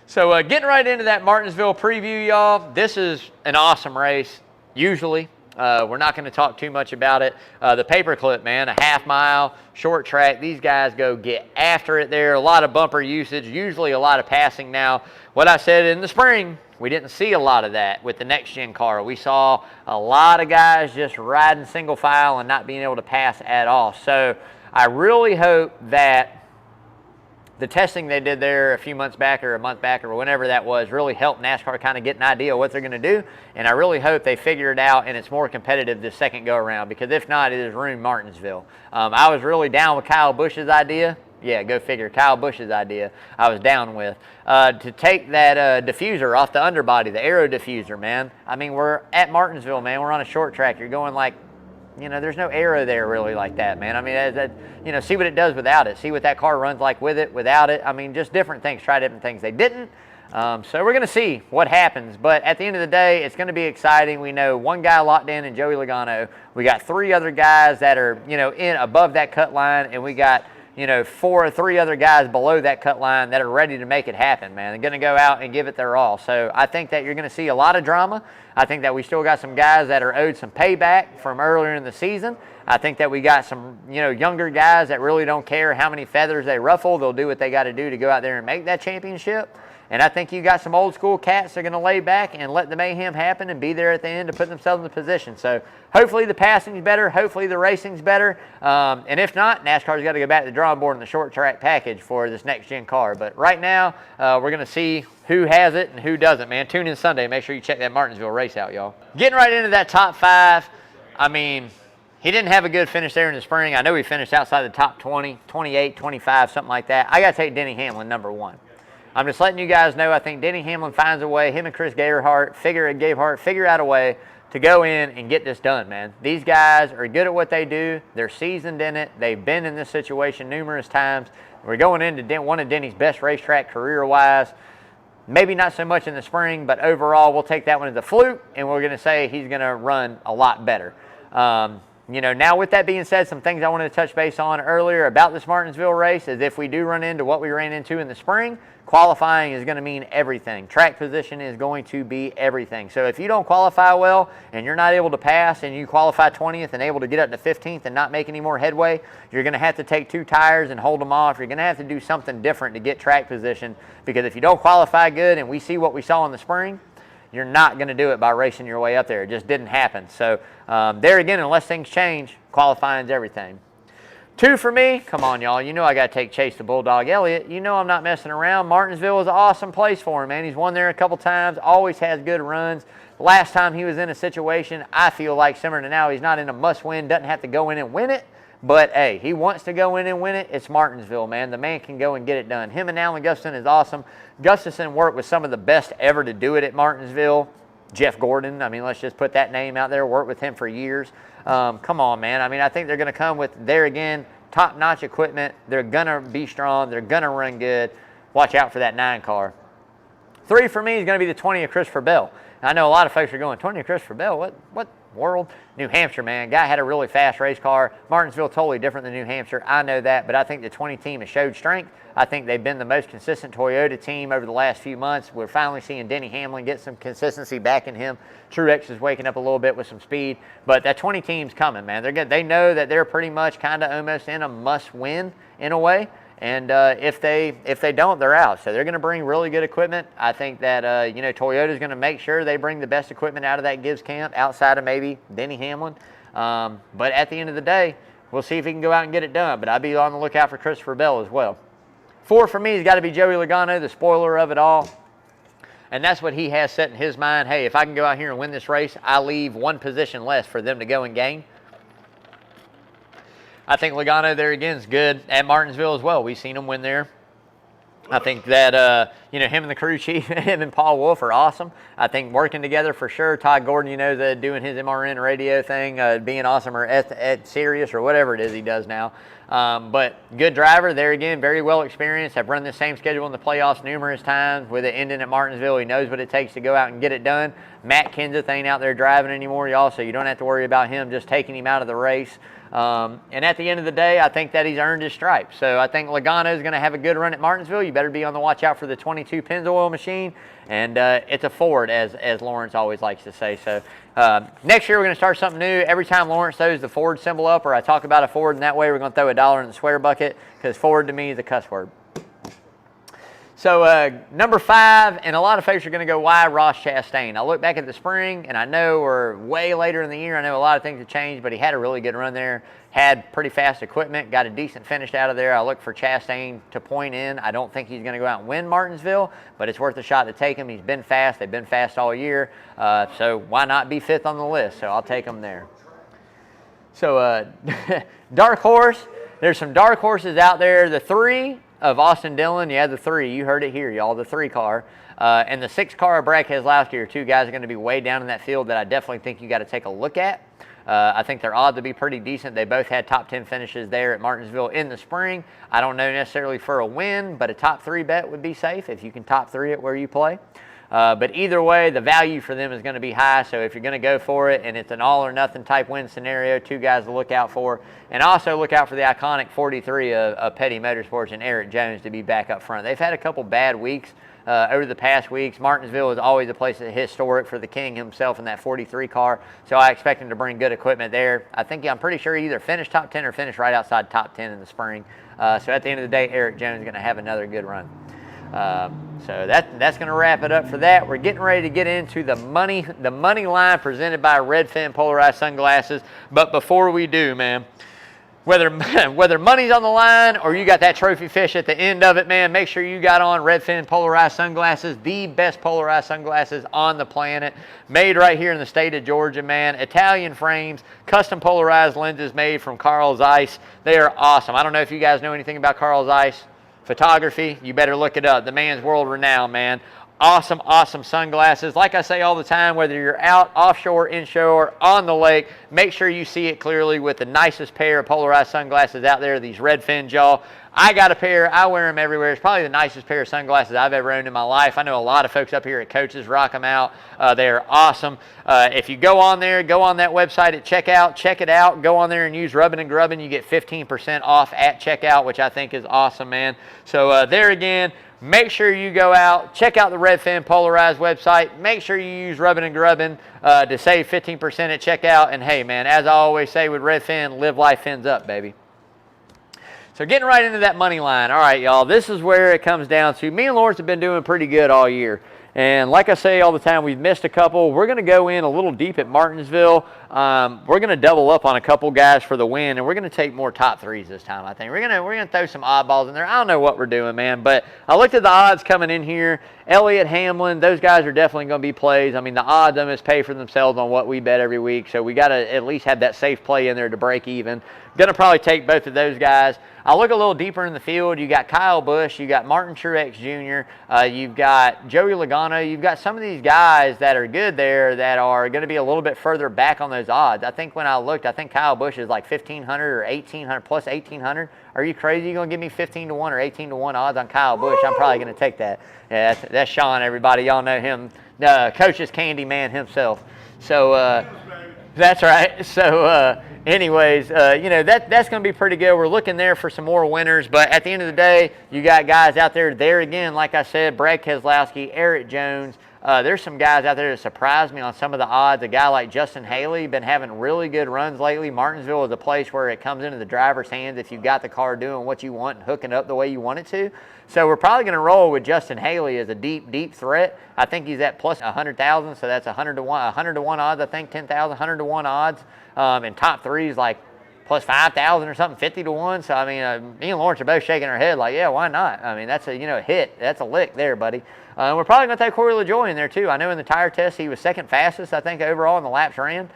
So getting right into that Martinsville preview, y'all. This is an awesome race, usually. We're not going to talk too much about it. The paperclip, man, a 1/2 mile, short track. These guys go get after it there. A lot of bumper usage, usually a lot of passing now. What I said in the spring, we didn't see a lot of that with the next-gen car. We saw a lot of guys just riding single file and not being able to pass at all. So I really hope that the testing they did there a few months back or a month back or whenever that was really helped NASCAR kind of get an idea of what they're going to do. And I really hope they figure it out and it's more competitive this second go around, because if not, it has ruined Martinsville. I was really down with Kyle Busch's idea. Yeah, go figure. Kyle Busch's idea I was down with. To take that diffuser off the underbody, the aero diffuser, man. I mean, we're at Martinsville, man. We're on a short track. You're going like, there's no aero there really like that, man. I mean, see what it does without it. See what that car runs like with it, without it. I mean, just different things. Try different things. They didn't. So we're going to see what happens. But at the end of the day, it's going to be exciting. We know 1 guy locked in Joey Logano. We got 3 other guys that are, in above that cut line. And we got, 3 other guys below that cut line that are ready to make it happen, man. They're going to go out and give it their all. So I think that you're going to see a lot of drama. I think that we still got some guys that are owed some payback from earlier in the season. I think that we got some, younger guys that really don't care how many feathers they ruffle. They'll do what they got to do to go out there and make that championship. And I think you got some old school cats that are going to lay back and let the mayhem happen and be there at the end to put themselves in the position. So hopefully the passing's better. Hopefully the racing's better. And if not, NASCAR's got to go back to the drawing board in the short track package for this next gen car. But right now, we're going to see who has it and who doesn't, man. Tune in Sunday. Make sure you check that Martinsville race out, y'all. Getting right into that top 5. I mean, he didn't have a good finish there in the spring. I know he finished outside the top 20, 28, 25, something like that. I got to take Denny Hamlin, number 1. I'm just letting you guys know I think Denny Hamlin finds a way, him and Chris Gabehart figure out a way to go in and get this done, man. These guys are good at what they do. They're seasoned in it. They've been in this situation numerous times. We're going into one of Denny's best racetrack career-wise. Maybe not so much in the spring, but overall we'll take that one as a fluke, and we're going to say he's going to run a lot better. Now with that being said, some things I wanted to touch base on earlier about this Martinsville race is if we do run into what we ran into in the spring, qualifying is going to mean everything. Track position is going to be everything. So if you don't qualify well and you're not able to pass and you qualify 20th and able to get up to 15th and not make any more headway, you're going to have to take 2 tires and hold them off. You're going to have to do something different to get track position, because if you don't qualify good and we see what we saw in the spring, you're not going to do it by racing your way up there. It just didn't happen. So there again, unless things change, qualifying's everything. 2 for me. Come on, y'all. You know I got to take Chase the Bulldog Elliott. You know I'm not messing around. Martinsville is an awesome place for him, man. He's won there a couple times, always has good runs. Last time he was in a situation, I feel like similar to now, he's not in a must-win, doesn't have to go in and win it. But, hey, he wants to go in and win it. It's Martinsville, man. The man can go and get it done. Him and Alan Gustafson is awesome. Gustafson worked with some of the best ever to do it at Martinsville. Jeff Gordon, I mean, let's just put that name out there. Worked with him for years. Come on, man. I mean, I think they're going to come with, there again, top-notch equipment. They're going to be strong. They're going to run good. Watch out for that 9 car. 3 for me is going to be the 20 of Christopher Bell. I know a lot of folks are going, 20 of Christopher Bell? What world? New Hampshire, man. Guy had a really fast race car. Martinsville totally different than New Hampshire. I know that, but I think the 20 team has showed strength. I think they've been the most consistent Toyota team over the last few months. We're finally seeing Denny Hamlin get some consistency back in him. Truex is waking up a little bit with some speed, but that 20 team's coming, man. They're good. They know that they're pretty much kind of almost in a must-win in a way. And if they don't, they're out. So they're going to bring really good equipment. I think that Toyota's going to make sure they bring the best equipment out of that Gibbs camp, outside of maybe Denny Hamlin. But at the end of the day, we'll see if he can go out and get it done. But I'd be on the lookout for Christopher Bell as well. 4 for me has got to be Joey Logano, the spoiler of it all. And that's what he has set in his mind. Hey, if I can go out here and win this race, I leave 1 position less for them to go and gain. I think Logano there again is good at Martinsville as well. We've seen him win there. I think that, him and the crew chief, him and Paul Wolf are awesome. I think working together for sure. Todd Gordon, doing his MRN radio thing, being awesome, or at Sirius or whatever it is he does now. But good driver there again, very well experienced. Have run the same schedule in the playoffs numerous times with it ending at Martinsville. He knows what it takes to go out and get it done. Matt Kenseth ain't out there driving anymore, y'all, so you don't have to worry about him just taking him out of the race. And at the end of the day, I think that he's earned his stripes. So I think Logano is going to have a good run at Martinsville. You better be on the watch out for the 22 Pennzoil machine. And it's a Ford, as Lawrence always likes to say. So next year we're going to start something new. Every time Lawrence throws the Ford symbol up or I talk about a Ford in that way, we're going to throw $1 in the swear bucket, because Ford to me is a cuss word. So number 5, and a lot of folks are going to go, why Ross Chastain? I look back at the spring, and I know we're way later in the year. I know a lot of things have changed, but he had a really good run there. Had pretty fast equipment, got a decent finish out of there. I look for Chastain to point in. I don't think he's going to go out and win Martinsville, but it's worth a shot to take him. He's been fast. They've been fast all year. So why not be 5th on the list? So I'll take him there. So dark horse. There's some dark horses out there. The 3 of Austin Dillon, the 3, you heard it here, y'all, the 3 car. And the 6 car of Brad Keselowski are 2 guys that are going to be way down in that field that I definitely think you got to take a look at. I think they're odd to be pretty decent. They both had top 10 finishes there at Martinsville in the spring. I don't know necessarily for a win, but a top 3 bet would be safe if you can top 3 it where you play. But either way, the value for them is going to be high. So if you're going to go for it and it's an all or nothing type win scenario, 2 guys to look out for. And also look out for the iconic 43 of Petty Motorsports and Eric Jones to be back up front. They've had a couple bad weeks over the past weeks. Martinsville is always a place that's historic for the king himself in that 43 car. So I expect him to bring good equipment there. I'm pretty sure he either finished top 10 or finished right outside top 10 in the spring. So at the end of the day, Eric Jones is going to have another good run. So that's going to wrap it up for that. We're getting ready to get into the money line presented by Redfin Polarized Sunglasses. But before we do, man, whether money's on the line or you got that trophy fish at the end of it, man, make sure you got on Redfin Polarized Sunglasses, the best polarized sunglasses on the planet, made right here in the state of Georgia, man. Italian frames, custom polarized lenses made from Carl Zeiss. They are awesome. I don't know if you guys know anything about Carl Zeiss photography. You better look it up. The man's world renowned, man. Awesome, awesome sunglasses. Like I say all the time, whether you're out, offshore, inshore, on the lake, make sure you see it clearly with the nicest pair of polarized sunglasses out there, these Redfin, y'all. I got a pair. I wear them everywhere. It's probably the nicest pair of sunglasses I've ever owned in my life. I know a lot of folks up here at Coaches rock them out. They're awesome. If you go on there, go on that website at checkout, check it out. Go on there and use Rubbin' and Grubbin'. You get 15% off at checkout, which I think is awesome, man. So there again, make sure you go out, check out the Redfin Polarized website. Make sure you use Rubbin' and Grubbin' to save 15% at checkout. And hey, man, as I always say with Redfin, live life fins up, baby. So getting right into that money line. All right, y'all, this is where it comes down to. Me and Lawrence have been doing pretty good all year. And like I say all the time, we've missed a couple. We're going to go in a little deep at Martinsville. We're going to double up on a couple guys for the win, and we're going to take more top threes this time, I think. We're going to throw some oddballs in there. I don't know what we're doing, man, but I looked at the odds coming in here. Elliott, Hamlin, those guys are definitely going to be plays. I mean, the odds almost pay for themselves on what we bet every week, so we got to at least have that safe play in there to break even. Going to probably take both of those guys. I'll look a little deeper in the field. You got Kyle Busch, you got Martin Truex Jr., you've got Joey Logano. You've got some of these guys that are good there that are going to be a little bit further back on those odds. I think when I looked, I think Kyle Busch is like 1,500 or 1,800 plus 1,800. Are you crazy? You going to give me 15 to 1 or 18 to 1 odds on Kyle Busch? I'm probably going to take that. Yeah, that's Sean, everybody. Y'all know him. Coach's Candy Man himself. So that's right. So anyways, you know, that's going to be pretty good. We're looking there for some more winners. But at the end of the day, you got guys out there again, like I said, Brad Keselowski, Eric Jones. There's some guys out there that surprised me on some of the odds. A guy like Justin Haley, been having really good runs lately. Martinsville is a place where it comes into the driver's hands if you've got the car doing what you want and hooking up the way you want it to. So we're probably going to roll with Justin Haley as a deep, deep threat. I think he's at plus 100,000, so that's 100 to 1 odds, I think, 10,000, 100 to 1 odds. And top three is like plus 5,000 or something, 50 to 1. So, I mean, me and Lawrence are both shaking our head like, yeah, why not? I mean, that's a, a hit. That's a lick there, buddy. We're probably going to take Corey LaJoie in there, too. I know in the tire test he was second fastest, I think, overall in the laps ran.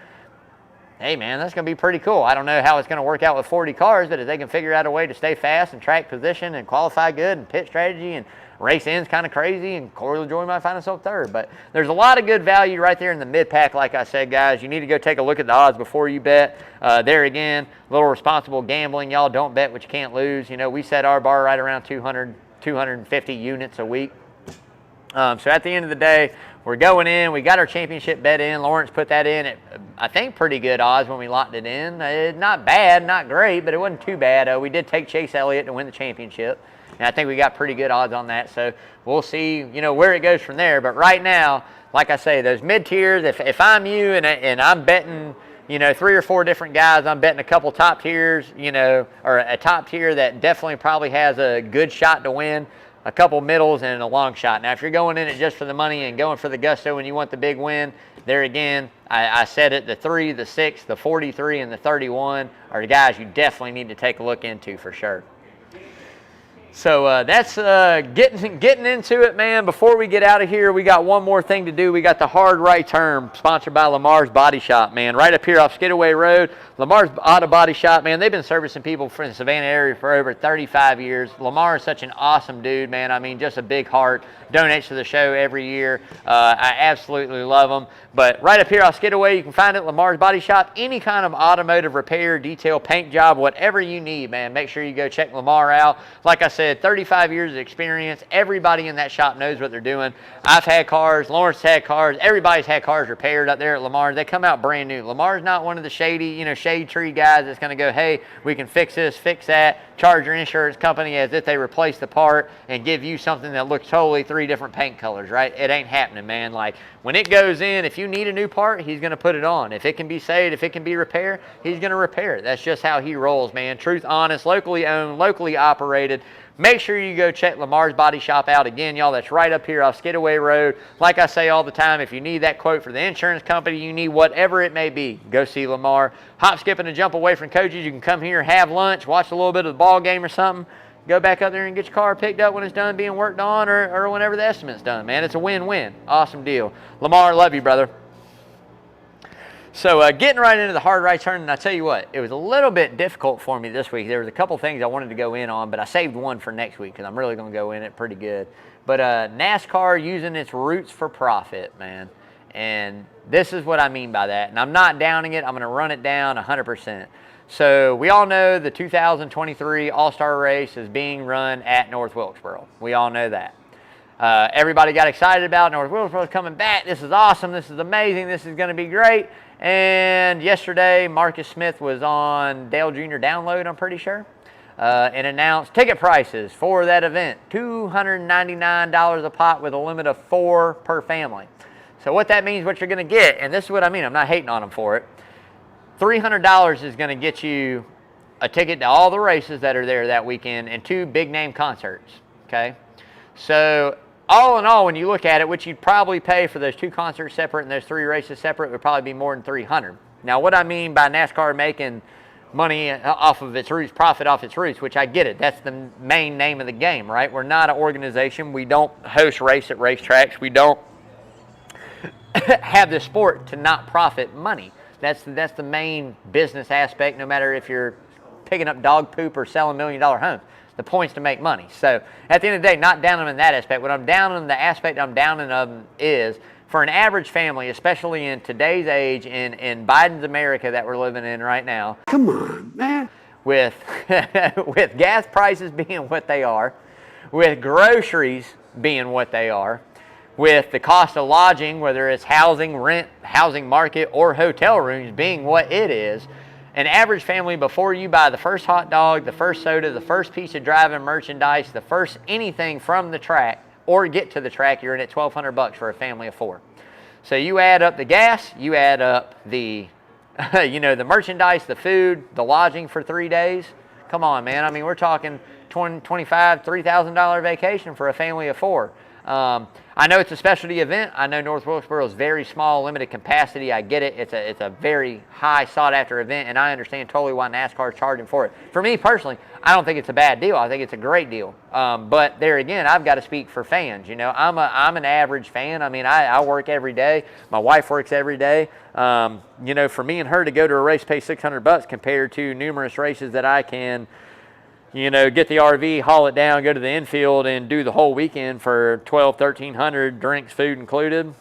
Hey, man, that's going to be pretty cool. I don't know how it's going to work out with 40 cars, but if they can figure out a way to stay fast and track position and qualify good and pit strategy and race ends kind of crazy, and Corey LaJoie might find himself third. But there's a lot of good value right there in the mid-pack, like I said, guys. You need to go take a look at the odds before you bet. There again, a little responsible gambling. Y'all don't bet what you can't lose. We set our bar right around 200, 250 units a week. So at the end of the day, we're going in. We got our championship bet in. Lawrence put that in at, I think, pretty good odds when we locked it in. Not bad, not great, but it wasn't too bad. We did take Chase Elliott to win the championship, and I think we got pretty good odds on that. So we'll see, where it goes from there. But right now, like I say, those mid-tiers, if I'm you and I'm betting, 3 or 4 different guys, I'm betting a couple top tiers, or a top tier that definitely probably has a good shot to win, a couple middles, and a long shot. Now, if you're going in it just for the money and going for the gusto and you want the big win, there again, I said it, the 3, the 6, the 43, and the 31 are the guys you definitely need to take a look into for sure. So that's getting into it, man. Before we get out of here, we got one more thing to do. We got the Hard Right Turn, sponsored by Lamar's Body Shop, man. Right up here off Skidaway Road, Lamar's Auto Body Shop, man. They've been servicing people from the Savannah area for over 35 years. Lamar is such an awesome dude, man. I mean, just a big heart. Donates to the show every year. I absolutely love them. But right up here off Skidaway, you can find it at Lamar's Body Shop. Any kind of automotive repair, detail, paint job, whatever you need, man. Make sure you go check Lamar out. Like I said, 35 years of experience. Everybody in that shop knows what they're doing. I've had cars. Lawrence had cars. Everybody's had cars repaired up there at Lamar. They come out brand new. Lamar's not one of the shady, shade tree guys that's going to go, hey, we can fix this, fix that, charge your insurance company as if they replaced the part and give you something that looks totally 3 different paint colors, right? It ain't happening, man. Like, when it goes in, if you need a new part, he's going to put it on. If it can be saved, if it can be repaired, he's going to repair it. That's just how he rolls, man. Truth, honest, locally owned, locally operated. Make sure you go check Lamar's Body Shop out. Again, y'all, that's right up here off Skidaway Road. Like I say all the time, if you need that quote for the insurance company, you need whatever it may be, go see Lamar. Hop, skip, and a jump away from coaches. You can come here, have lunch, watch a little bit of the ball game or something. Go back up there and get your car picked up when it's done being worked on or whenever the estimate's done, man. It's a win-win. Awesome deal. Lamar, love you, brother. So getting right into the Hard Right Turn, and I tell you what, it was a little bit difficult for me this week. There was a couple things I wanted to go in on, but I saved one for next week because I'm really going to go in it pretty good. But NASCAR using its roots for profit, man. And this is what I mean by that. And I'm not downing it. I'm going to run it down 100%. So we all know the 2023 All-Star race is being run at North Wilkesboro. We all know that. Everybody got excited about North Wilkesboro coming back. This is awesome. This is amazing. This is going to be great. And yesterday, Marcus Smith was on Dale Jr. Download, I'm pretty sure, and announced ticket prices for that event, $299 a pop with a limit of 4 per family. So what that means, what you're going to get, and this is what I mean, I'm not hating on them for it, $300 is going to get you a ticket to all the races that are there that weekend and 2 big-name concerts, okay? So all in all, when you look at it, which you'd probably pay for those 2 concerts separate and those 3 races separate, would probably be more than $300. Now, what I mean by NASCAR making money off of its roots, profit off its roots, which I get it. That's the main name of the game, right? We're not an organization. We don't host race at racetracks. We don't have the sport to not profit money. That's the main business aspect, no matter if you're picking up dog poop or selling $1 million homes. The point's to make money. So at the end of the day, not down them in that aspect. What I'm down on, the aspect I'm down in them is for an average family, especially in today's age, in Biden's America that we're living in right now. Come on, man. With with gas prices being what they are, with groceries being what they are, with the cost of lodging, whether it's housing, rent, housing market, or hotel rooms being what it is, an average family, before you buy the first hot dog, the first soda, the first piece of driving merchandise, the first anything from the track or get to the track, you're in at $1,200 for a family of 4. So you add up the gas, you add up the, the merchandise, the food, the lodging for 3 days. Come on, man. I mean, we're talking $25,000, $3,000 vacation for a family of 4. I know it's a specialty event. I know North Wilkesboro is very small, limited capacity. I get it. It's a very high sought-after event, and I understand totally why NASCAR is charging for it. For me personally, I don't think it's a bad deal. I think it's a great deal. But there again, I've got to speak for fans. I'm an average fan. I mean, I work every day. My wife works every day. For me and her to go to a race, pay $600 compared to numerous races that I can get the RV, haul it down, go to the infield, and do the whole weekend for $1,200, $1,300, drinks, food included.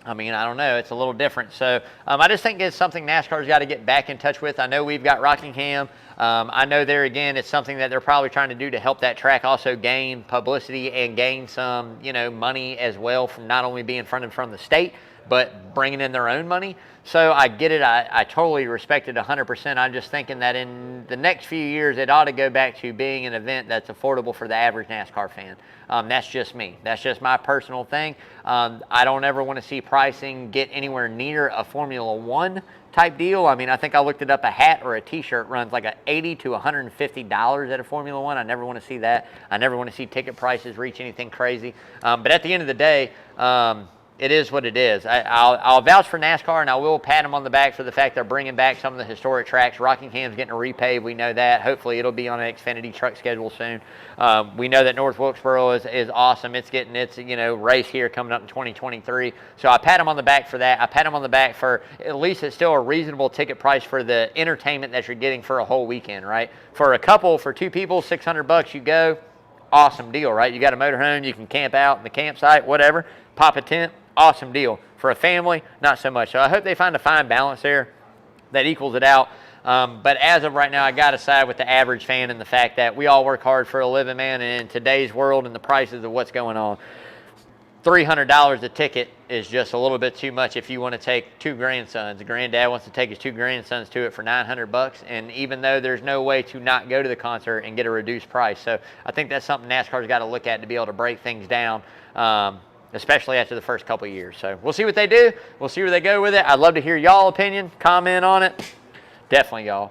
I mean, I don't know. It's a little different. So I just think it's something NASCAR's got to get back in touch with. I know we've got Rockingham. I know there again, it's something that they're probably trying to do to help that track also gain publicity and gain some, money as well from not only being funded from the state, but bringing in their own money. So I get it. I totally respect it 100%. I'm just thinking that in the next few years, it ought to go back to being an event that's affordable for the average NASCAR fan. That's just me. That's just my personal thing. I don't ever want to see pricing get anywhere near a Formula One type deal. I mean, I think I looked it up. A hat or a T-shirt runs like $80 to $150 at a Formula One. I never want to see that. I never want to see ticket prices reach anything crazy. But at the end of the day, it is what it is. I'll vouch for NASCAR, and I will pat them on the back for the fact they're bringing back some of the historic tracks. Rockingham's getting a repave. We know that. Hopefully, it'll be on an Xfinity truck schedule soon. We know that North Wilkesboro is awesome. It's getting its race here coming up in 2023. So I pat them on the back for that. I pat them on the back for at least it's still a reasonable ticket price for the entertainment that you're getting for a whole weekend, right? For 2 people, $600 you go. Awesome deal, right? You got a motorhome, you can camp out in the campsite, whatever. Pop a tent. Awesome deal. For a family, not so much. So I hope they find a fine balance there that equals it out. But as of right now, I got to side with the average fan and the fact that we all work hard for a living, man. And in today's world and the prices of what's going on, $300 a ticket is just a little bit too much if you want to take 2 grandsons. The granddad wants to take his 2 grandsons to it for $900. And even though there's no way to not go to the concert and get a reduced price. So I think that's something NASCAR's got to look at to be able to break things down. Especially after the first couple of years. So we'll see what they do. We'll see where they go with it. I'd love to hear y'all opinion, comment on it. Definitely y'all.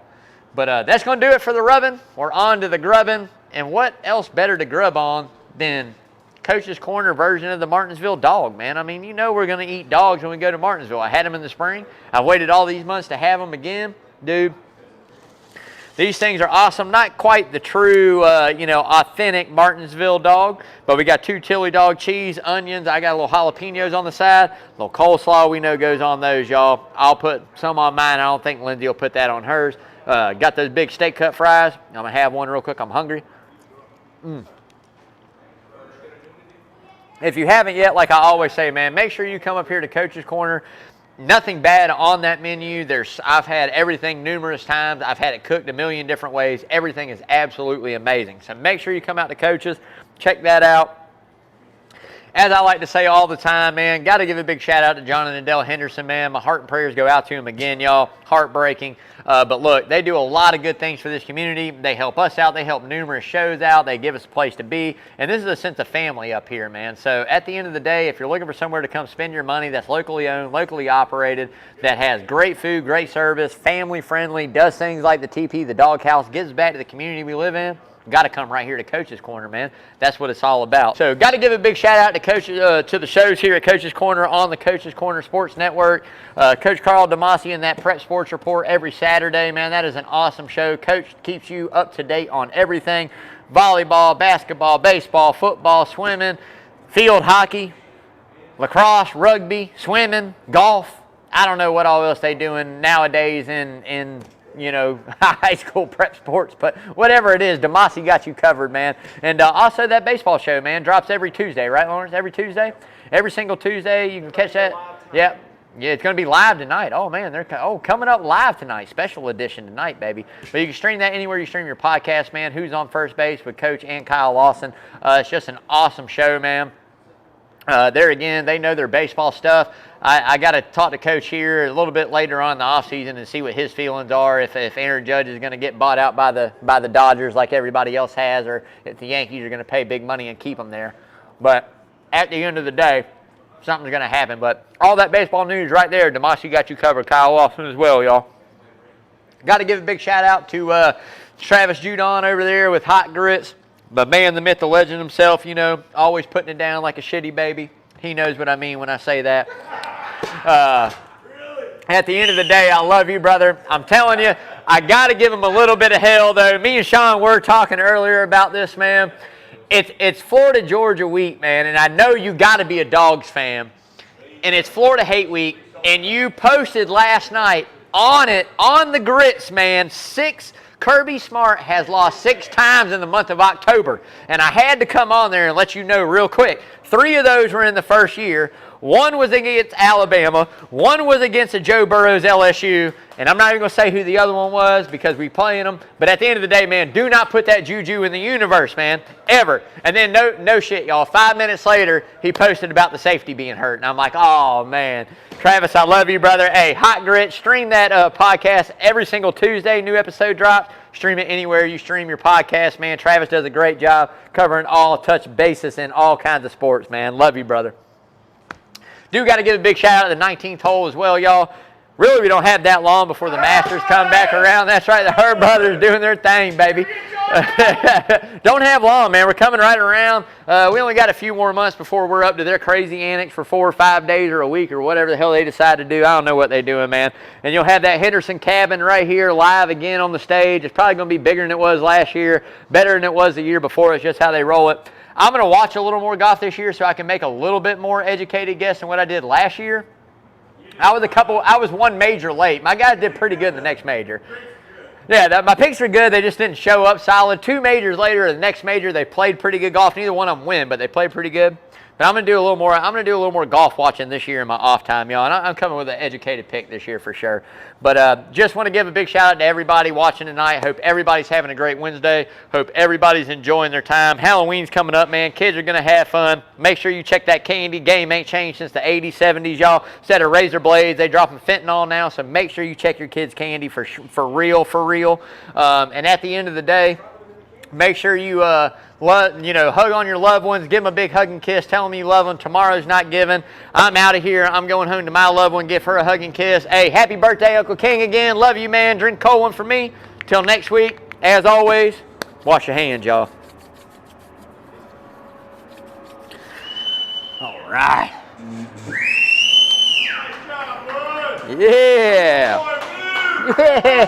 But that's going to do it for the rubbing. We're on to the grubbing. And what else better to grub on than Coach's Corner version of the Martinsville dog, man. I mean, we're going to eat dogs when we go to Martinsville. I had them in the spring. I've waited all these months to have them again. Dude, these things are awesome. Not quite the true, authentic Martinsville dog, but we got 2 chili dog cheese, onions. I got a little jalapenos on the side. A little coleslaw we know goes on those, y'all. I'll put some on mine. I don't think Lindsay will put that on hers. Got those big steak cut fries. I'm going to have one real quick. I'm hungry. If you haven't yet, like I always say, man, make sure you come up here to Coach's Corner. Nothing bad on that menu. I've had everything numerous times. I've had it cooked a million different ways. Everything is absolutely amazing. So make sure you come out to Coach's. Check that out. As I like to say all the time, man, got to give a big shout out to John and Adele Henderson, man. My heart and prayers go out to him again, y'all. Heartbreaking. But look, they do a lot of good things for this community. They help us out. They help numerous shows out. They give us a place to be. And this is a sense of family up here, man. So at the end of the day, if you're looking for somewhere to come spend your money that's locally owned, locally operated, that has great food, great service, family friendly, does things like the TP, the doghouse, gives back to the community we live in, got to come right here to Coach's Corner, man. That's what it's all about. So got to give a big shout out to to the shows here at Coach's Corner on the Coach's Corner Sports Network. Coach Carl DeMasi and that Prep Sports Report every Saturday, man. That is an awesome show. Coach keeps you up to date on everything. Volleyball, basketball, baseball, football, swimming, field hockey, lacrosse, rugby, swimming, golf. I don't know what all else they doing nowadays in high school prep sports, but whatever it is, DeMasi got you covered, man. And also that baseball show, man, drops every Tuesday, right, Lawrence? Every Tuesday? Every single Tuesday, you can catch that. Yeah, it's going to be live tonight. Oh, man, they're coming up live tonight. Special edition tonight, baby. But you can stream that anywhere you stream your podcast, man. Who's on First Base with Coach and Kyle Lawson. It's just an awesome show, man. There again, they know their baseball stuff. I got to talk to Coach here a little bit later on in the offseason and see what his feelings are, if Aaron Judge is going to get bought out by the Dodgers like everybody else has, or if the Yankees are going to pay big money and keep him there. But at the end of the day, something's going to happen. But all that baseball news right there, DeMasi got you covered. Kyle Lawson as well, y'all. Got to give a big shout out to Travis Judon over there with Hot Grits. But man, the myth, the legend himself, always putting it down like a shitty baby. He knows what I mean when I say that. At the end of the day, I love you, brother. I'm telling you, I got to give him a little bit of hell, though. Me and Sean were talking earlier about this, man. It's Florida-Georgia week, man, and I know you got to be a Dogs fan. And it's Florida Hate Week, and you posted last night on the grits, man, Kirby Smart has lost 6 times in the month of October. And I had to come on there and let you know real quick. 3 of those were in the first year. 1 was against Alabama. 1 was against the Joe Burrow's LSU. And I'm not even going to say who the other one was because we playing them. But at the end of the day, man, do not put that juju in the universe, man, ever. And then no shit, y'all. 5 minutes later, he posted about the safety being hurt. And I'm like, oh, man. Travis, I love you, brother. Hey, Hot Grit, stream that podcast every single Tuesday. New episode drops. Stream it anywhere you stream your podcast, man. Travis does a great job covering all touch bases in all kinds of sports, man. Love you, brother. Do got to give a big shout out to the 19th hole as well, y'all. Really, we don't have that long before the Masters come back around. That's right, the Herb brothers doing their thing, baby. Don't have long, man. We're coming right around. We only got a few more months before we're up to their crazy antics for 4 or 5 days or a week or whatever the hell they decide to do. I don't know what they're doing, man. And you'll have that Henderson cabin right here live again on the stage. It's probably going to be bigger than it was last year, better than it was the year before. It's just how they roll it. I'm going to watch a little more golf this year so I can make a little bit more educated guess than what I did last year. I was 1 major late. My guys did pretty good in the next major. Yeah, my picks were good. They just didn't show up solid. 2 majors later, the next major, they played pretty good golf. Neither one of them win, but they played pretty good. But I'm gonna do a little more. I'm gonna do a little more golf watching this year in my off time, y'all. And I'm coming with an educated pick this year for sure. But just want to give a big shout out to everybody watching tonight. Hope everybody's having a great Wednesday. Hope everybody's enjoying their time. Halloween's coming up, man. Kids are gonna have fun. Make sure you check that candy. Game ain't changed since the 80s, 70s, y'all. Instead of razor blades, they dropping fentanyl now. So make sure you check your kids' candy for real, for real. And at the end of the day, make sure you hug on your loved ones, give them a big hug and kiss, tell them you love them. Tomorrow's not given. I'm out of here. I'm going home to my loved one, give her a hug and kiss. Hey, happy birthday, Uncle King again. Love you, man. Drink cold one for me. Till next week, as always, wash your hands, y'all. All right. Yeah. Yeah.